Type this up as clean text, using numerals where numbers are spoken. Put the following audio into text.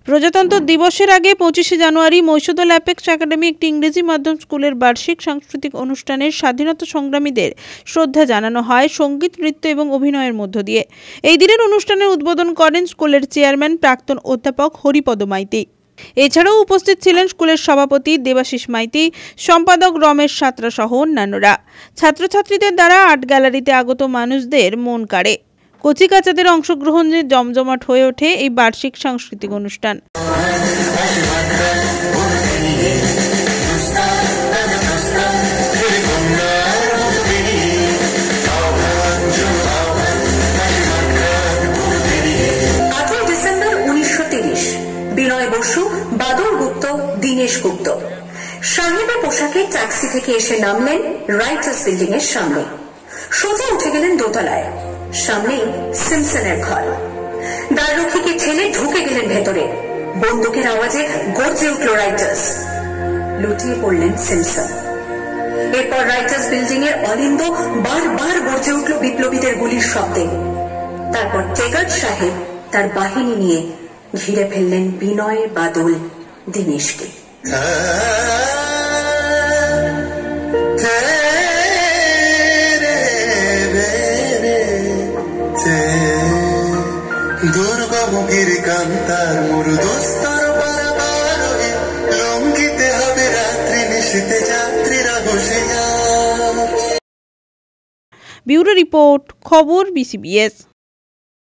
প্রজাতন্ত্র দিবসের আগে 25শে জানুয়ারি মহিষাদল অ্যাপেক্স একাডেমি একটি ইংরেজি মাধ্যম স্কুলের বার্ষিক সাংস্কৃতিক অনুষ্ঠানের স্বাধীনতা সংগ্রামীদের শ্রদ্ধা জানানো হয় সঙ্গীত, নৃত্য এবং অভিনয়ের মধ্য দিয়ে। এই দিনের অনুষ্ঠানের উদ্বোধন করেন স্কুলের চেয়ারম্যান প্রাক্তন অধ্যাপক হরিপদ মাইতি। এছাড়াও উপস্থিত ছিলেন স্কুলের সভাপতি দেবাশিস মাইতি, সম্পাদক রমেশ সাঁতরা সহ অন্যান্যরা। ছাত্রছাত্রীদের দ্বারা আর্ট গ্যালারিতে আগত মানুষদের মন কাড়ে। কচিকাচাদের অংশগ্রহণে জমজমাট হয়ে ওঠে এই বার্ষিক সাংস্কৃতিক অনুষ্ঠান। ডিসেম্বর 1930 বিনয় বসু, বাদল গুপ্ত, দীনেশ গুপ্ত সাহেবের পোশাকে ট্যাক্সি থেকে এসে নামলেন রাইটার্স বিল্ডিং এর সামনে। সোজা উঠে গেলেন দোতলায়। সামনেই সিমসনের ঘর। দ্বাররক্ষীকে ঠেলে ঢুকে গেলেন ভেতরে। বন্দুকের আওয়াজে গর্জে উঠল রাইটার্স। লুটিয়ে পড়লেন সিমসন। এরপর রাইটার্স বিল্ডিং এর অলিন্দ বারবার গর্জে উঠল বিপ্লবীদের গুলির শব্দে। তারপর টেগার্ড সাহেব তার বাহিনী নিয়ে ঘিরে ফেললেন বিনয়, বাদল, দীনেশকে। দুর্গমগির কান্তার মুরুদস্তর বারবার লঙ্ঘিতে হবে রাত্রি নিশীতে যাত্রীরা হুঁশিয়ার। ব্যুরো রিপোর্ট, খবর BCBS।